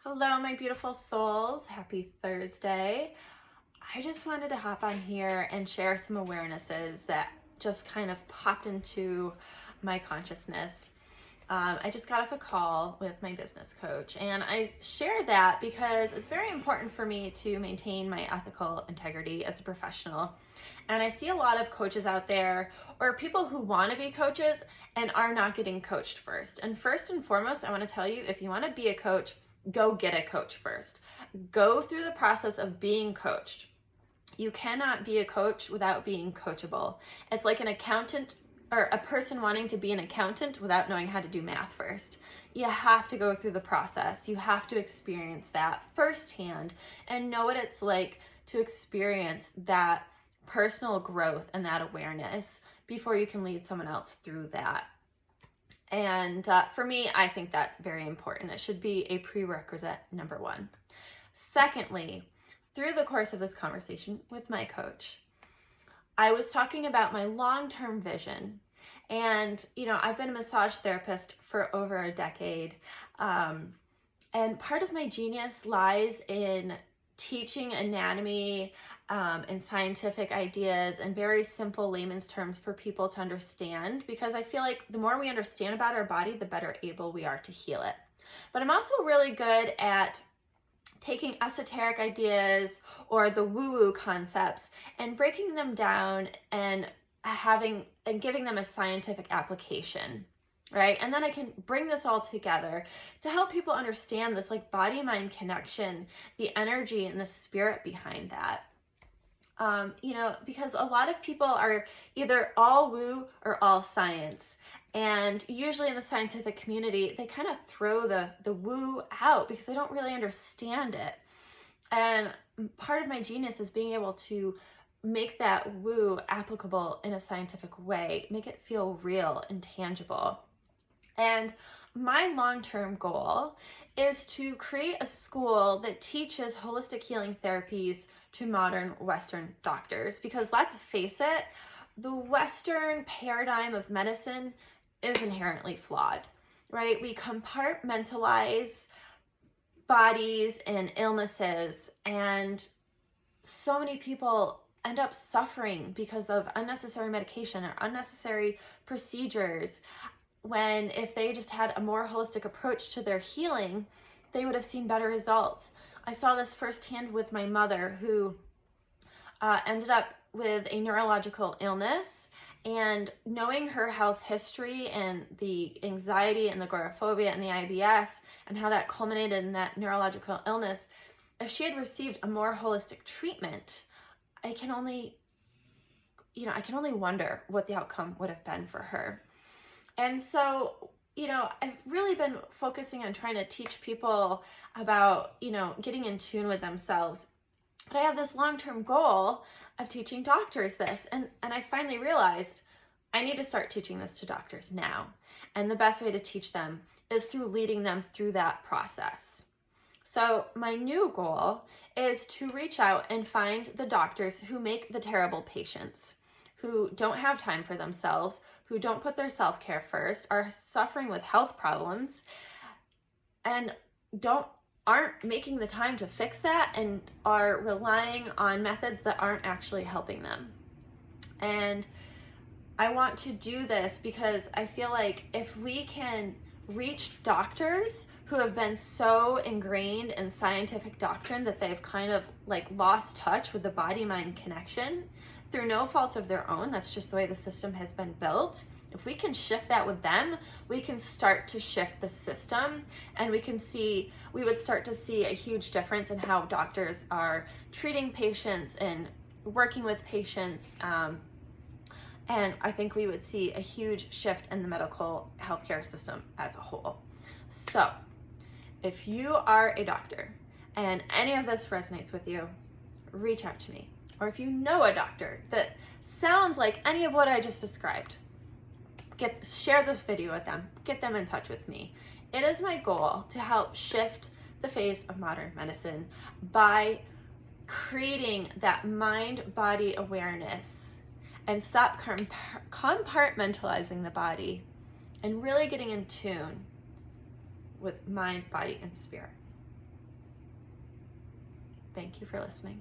Hello, my beautiful souls. Happy Thursday. I just wanted to hop on here and share some awarenesses that just kind of popped into my consciousness. I just got off a call with my business coach, and I share that because it's very important for me to maintain my ethical integrity as a professional. And I see a lot of coaches out there, or people who want to be coaches and are not getting coached first. And first and foremost, I want to tell you, if you want to be a coach, go get a coach first. Go through the process of being coached. You cannot be a coach without being coachable. It's like an accountant or a person wanting to be an accountant without knowing how to do math first. You have to go through the process. You have to experience that firsthand and know what it's like to experience that personal growth and that awareness before you can lead someone else through that. And for me, I think that's very important. It should be a prerequisite, number one. Secondly, through the course of this conversation with my coach, I was talking about my long-term vision. And, I've been a massage therapist for over a decade. And part of my genius lies in teaching anatomy and scientific ideas in very simple layman's terms for people to understand, because I feel like the more we understand about our body, the better able we are to heal it. But I'm also really good at taking esoteric ideas or the woo-woo concepts and breaking them down and giving them a scientific application, right? And then I can bring this all together to help people understand this like body-mind connection, the energy and the spirit behind that. Because a lot of people are either all woo or all science. And usually in the scientific community, they kind of throw the woo out because they don't really understand it. And part of my genius is being able to make that woo applicable in a scientific way, make it feel real and tangible. And my long-term goal is to create a school that teaches holistic healing therapies to modern Western doctors, because let's face it, the Western paradigm of medicine is inherently flawed, right? We compartmentalize bodies and illnesses, and so many people end up suffering because of unnecessary medication or unnecessary procedures, when if they just had a more holistic approach to their healing, they would have seen better results. I saw this firsthand with my mother, who ended up with a neurological illness, and knowing her health history and the anxiety and the agoraphobia and the IBS and how that culminated in that neurological illness, if she had received a more holistic treatment, I can only wonder what the outcome would have been for her. And so, I've really been focusing on trying to teach people about, getting in tune with themselves. But I have this long-term goal of teaching doctors this. And I finally realized I need to start teaching this to doctors now. And the best way to teach them is through leading them through that process. So my new goal is to reach out and find the doctors who make the terrible patients, who don't have time for themselves, who don't put their self-care first, are suffering with health problems, and aren't making the time to fix that, and are relying on methods that aren't actually helping them. And I want to do this because I feel like if we can reach doctors who have been so ingrained in scientific doctrine that they've kind of like lost touch with the body-mind connection through no fault of their own, that's just the way the system has been built. If we can shift that with them, we can start to shift the system, and we would start to see a huge difference in how doctors are treating patients and working with patients. And I think we would see a huge shift in the medical healthcare system as a whole. So if you are a doctor and any of this resonates with you, reach out to me. Or if you know a doctor that sounds like any of what I just described, share this video with them, get them in touch with me. It is my goal to help shift the face of modern medicine by creating that mind-body awareness and stop compartmentalizing the body and really getting in tune with mind, body, and spirit. Thank you for listening.